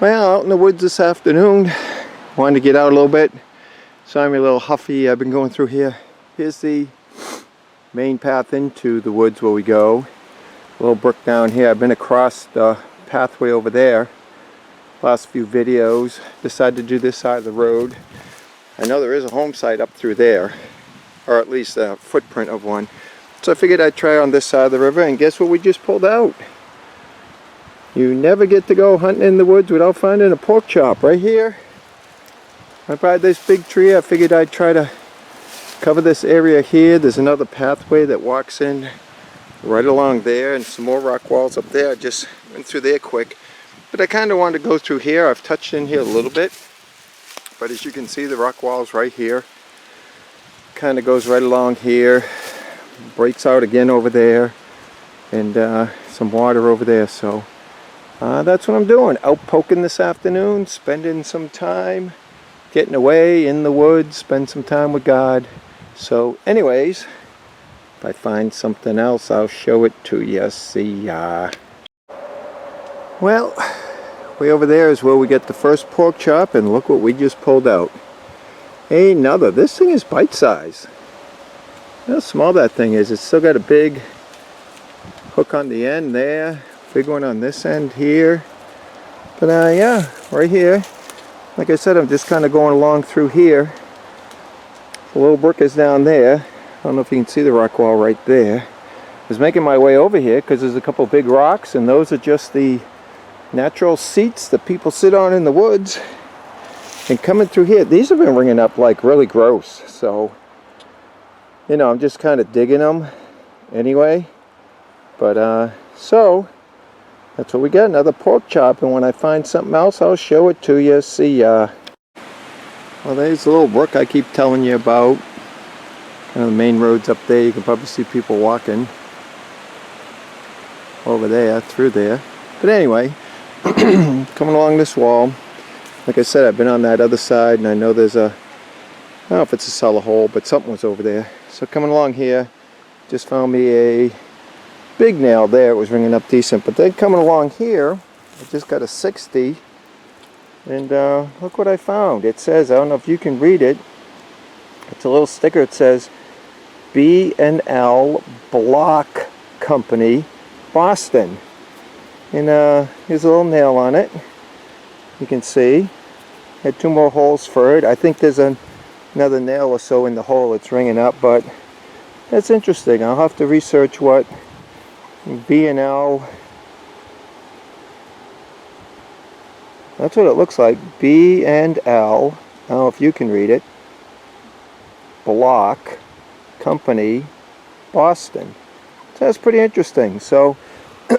Well, out in the woods this afternoon. Wanted to get out a little bit. So I'm a little huffy. I've been going through here. Here's the main path into the woods where we go. A little brook down here. I've been across the pathway over there. Last few videos. Decided to do this side of the road. I know there is a home site up through there. Or at least a footprint of one. So I figured I'd try on this side of the river, and guess what we just pulled out? You never get to go hunting in the woods without finding a pork chop right here. Right by this big tree. I figured I'd try to cover this area here. There's another pathway that walks in right along there, and some more rock walls up there. I just went through there quick. But I kind of wanted to go through here. I've touched in here a little bit. But as you can see, the rock wall's right here. Kind of goes right along here. Breaks out again over there. And some water over there. So that's what I'm doing. Out poking this afternoon. Spending some time getting away in the woods. Spend some time with God. So anyways, if I find something else, I'll show it to you. See ya. Well, way over there is where we get the first pork chop, and look what we just pulled out. Another. This thing is bite size. How small that thing is. It's still got a big hook on the end there. Big one on this end here. But yeah, right here. Like I said, I'm just kind of going along through here. The little brook is down there. I don't know if you can see the rock wall right there. I was making my way over here because there's a couple big rocks, and those are just the natural seats that people sit on in the woods. And coming through here, these have been ringing up like really gross. So, you know, I'm just kind of digging them anyway. But so that's what we got, another pork chop. And when I find something else, I'll show it to you. See ya. Well, there's the little brook I keep telling you about. Kind of the main roads up there. You can probably see people walking over there, through there. But anyway, coming along this wall. Like I said, I've been on that other side, and I know there's a, I don't know if it's a cellar hole, but something was over there. So coming along here, just found me a big nail there. It was ringing up decent. But then coming along here, I just got a 60. And look what I found. It says, I don't know if you can read it. It's a little sticker. It says B&L Block Co, Boston. And here's a little nail on it. You can see. Had two more holes for it. I think there's another nail or so in the hole. It's ringing up, but that's interesting. I'll have to research what B&L. That's what it looks like. B&L. I don't know if you can read it. Block Company, Boston. So that's pretty interesting. So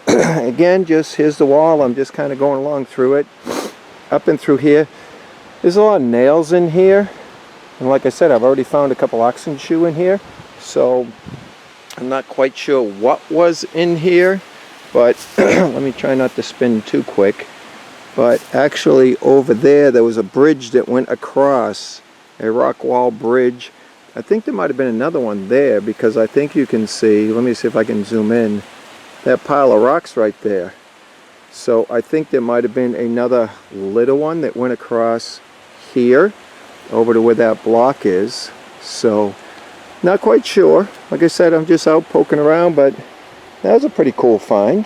again, just here's the wall. I'm just kind of going along through it. Up and through here. There's a lot of nails in here. And like I said, I've already found a couple oxen shoe in here. So I'm not quite sure what was in here. But let me try not to spin too quick. But actually over there was a bridge that went across. A rock wall bridge. I think there might have been another one there, because I think you can see, let me see if I can zoom in, that pile of rocks right there. So I think there might have been another little one that went across here over to where that block is. So not quite sure. Like I said, I'm just out poking around, but that was a pretty cool find.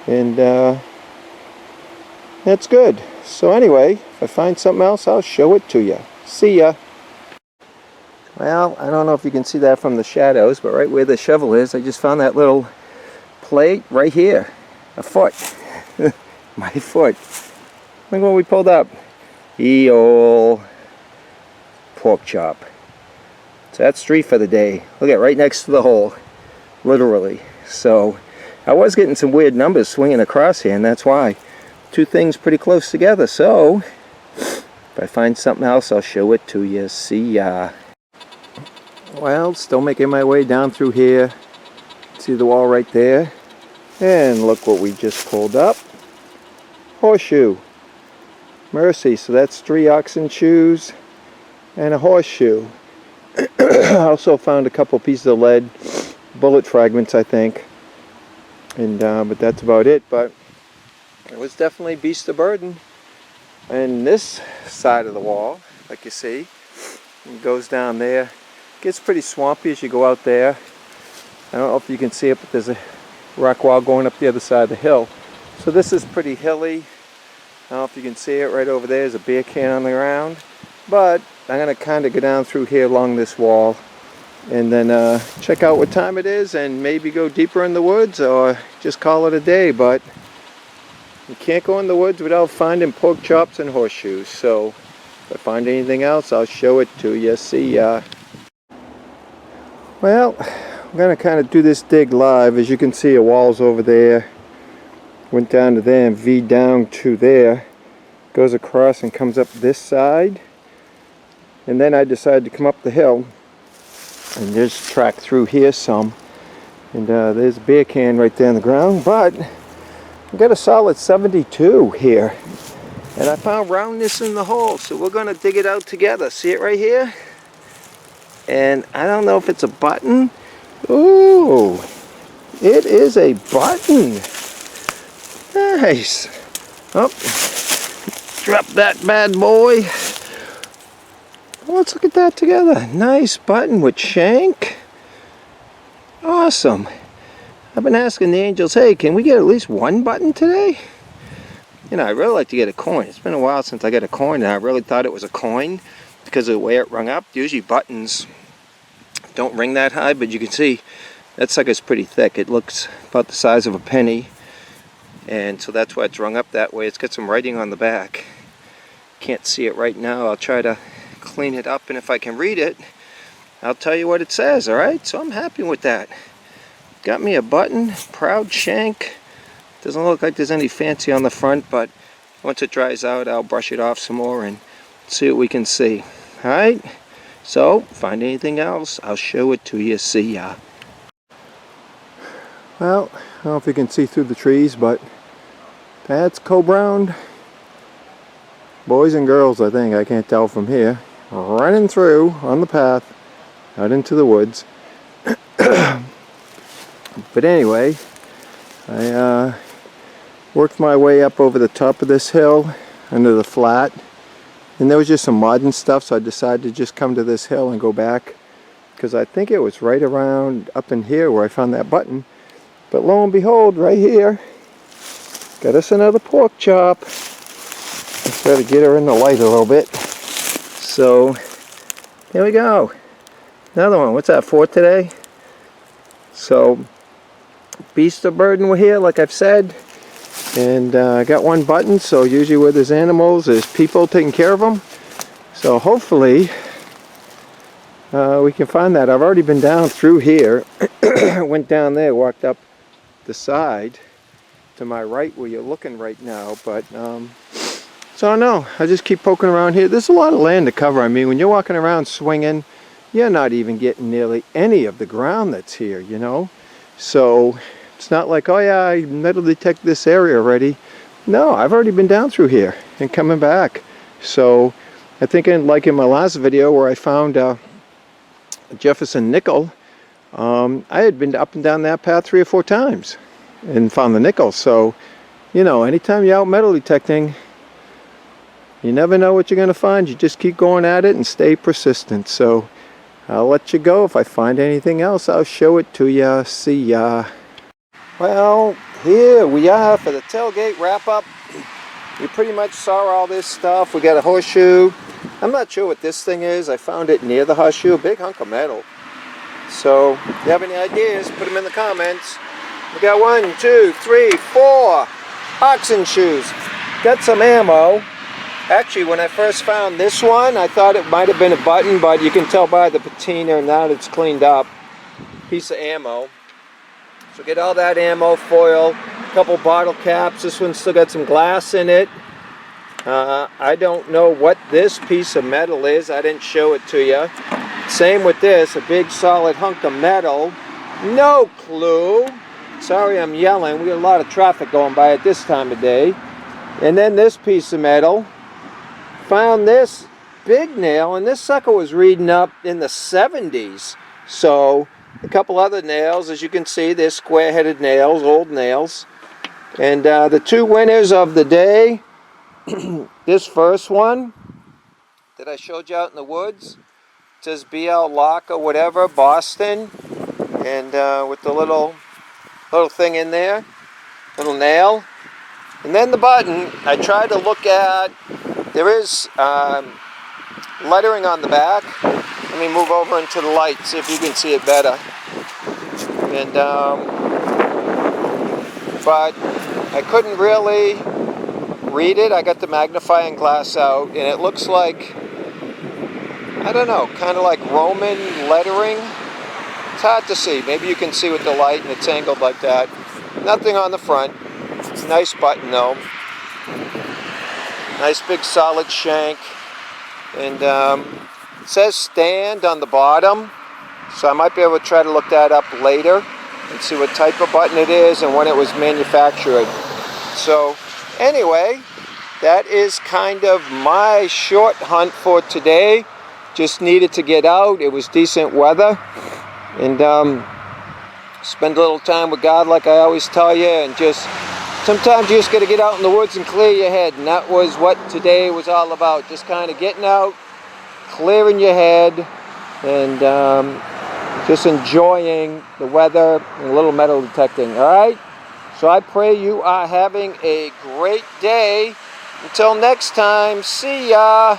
And that's good. So anyway, if I find something else, I'll show it to you. See ya. Well, I don't know if you can see that from the shadows, but right where the shovel is, I just found that little plate right here. A foot. My foot. Look what we pulled up. Ol' pork chop. So that's 3 for the day. Look at right next to the hole. Literally. So I was getting some weird numbers swinging across here, and that's why. Two things pretty close together. So if I find something else, I'll show it to you. See ya. Well, still making my way down through here. See the wall right there? And look what we just pulled up. Horseshoe. Mercy. So that's 3 oxen shoes and a horseshoe. I also found a couple pieces of lead, bullet fragments, I think. And but that's about it. But it was definitely beast of burden. And this side of the wall, like you see, it goes down there. Gets pretty swampy as you go out there. I don't know if you can see it, but there's a rock wall going up the other side of the hill. So this is pretty hilly. I don't know if you can see it right over there. There's a beer can on the ground. But I'm going to kind of go down through here along this wall and then check out what time it is and maybe go deeper in the woods or just call it a day. But you can't go in the woods without finding pork chops and horseshoes. So if I find anything else, I'll show it to you. See ya. Well, I'm going to kind of do this dig live. As you can see, a wall's over there. Went down to there and V down to there. Goes across and comes up this side. And then I decided to come up the hill and just track through here some. And there's a beer can right there on the ground. But I've got a solid 72 here. And I found roundness in the hole. So we're going to dig it out together. See it right here? And I don't know if it's a button. Ooh, it is a button. Nice. Oh, drop that bad boy. Let's look at that together. Nice button with shank. Awesome. I've been asking the angels, hey, can we get at least one button today? You know, I really like to get a coin. It's been a while since I got a coin, and I really thought it was a coin because of the way it rung up. Usually buttons don't ring that high, but you can see that sucker's pretty thick. It looks about the size of a penny, and so that's why it's rung up that way. It's got some writing on the back. Can't see it right now. I'll try to clean it up, and if I can read it, I'll tell you what it says. Alright, so I'm happy with that. Got me a button, proud shank. Doesn't look like there's any fancy on the front, but once it dries out, I'll brush it off some more and see what we can see. Alright, so find anything else, I'll show it to you. See ya. Well, I don't know if you can see through the trees, but that's co-brown boys and girls, I think. I can't tell from here. Running through on the path out into the woods. But anyway, I worked my way up over the top of this hill under the flat, and there was just some mud and stuff, so I decided to just come to this hill and go back, because I think it was right around up in here where I found that button. But lo and behold, right here, got us another pork chop. Let's try to get her in the light a little bit. So there we go, another one. What's that for today? So beast of burden were here, like I've said, and I got one button. So usually where there's animals, there's people taking care of them. So hopefully we can find that. I've already been down through here. Went down there, walked up the side to my right where you're looking right now, but so I don't know, I just keep poking around here. There's a lot of land to cover. I mean, when you're walking around swinging, you're not even getting nearly any of the ground that's here, you know. So it's not like, oh yeah, I metal detect this area already. No, I've already been down through here and coming back. So I think like in my last video where I found Jefferson nickel, I had been up and down that path 3 or 4 times and found the nickel. So, you know, anytime you're out metal detecting, you never know what you're going to find. You just keep going at it and stay persistent. So I'll let you go. If I find anything else, I'll show it to ya. See ya. Well, here we are for the tailgate wrap-up. You pretty much saw all this stuff. We got a horseshoe. I'm not sure what this thing is. I found it near the horseshoe. A big hunk of metal. So if you have any ideas, put them in the comments. We got 1, 2, 3, 4 oxen shoes. Got some ammo. Actually, when I first found this one, I thought it might have been a button, but you can tell by the patina now that it's cleaned up. Piece of ammo. So get all that ammo, foil, a couple bottle caps. This one's still got some glass in it. I don't know what this piece of metal is. I didn't show it to you. Same with this, a big solid hunk of metal. No clue. Sorry I'm yelling. We got a lot of traffic going by at this time of day. And then this piece of metal. Found this big nail, and this sucker was reading up in the 70s. So a couple other nails, as you can see, they're square-headed nails, old nails. And the two winners of the day, this first one that I showed you out in the woods, it says B&L Block or whatever, Boston, and with the little thing in there, little nail. And then the button, I tried to look at, there is lettering on the back. Let me move over into the light, see if you can see it better. And but I couldn't really read it. I got the magnifying glass out, and it looks like, I don't know, kind of like Roman lettering. It's hard to see. Maybe you can see with the light and it's angled like that. Nothing on the front. Nice button though. Nice big solid shank. And it says stand on the bottom. So I might be able to try to look that up later and see what type of button it is and when it was manufactured. So anyway, that is kind of my short hunt for today. Just needed to get out. It was decent weather. And spend a little time with God, like I always tell you, and just sometimes you just got to get out in the woods and clear your head. And that was what today was all about. Just kind of getting out, clearing your head, and just enjoying the weather and a little metal detecting. All right? So I pray you are having a great day. Until next time, see ya.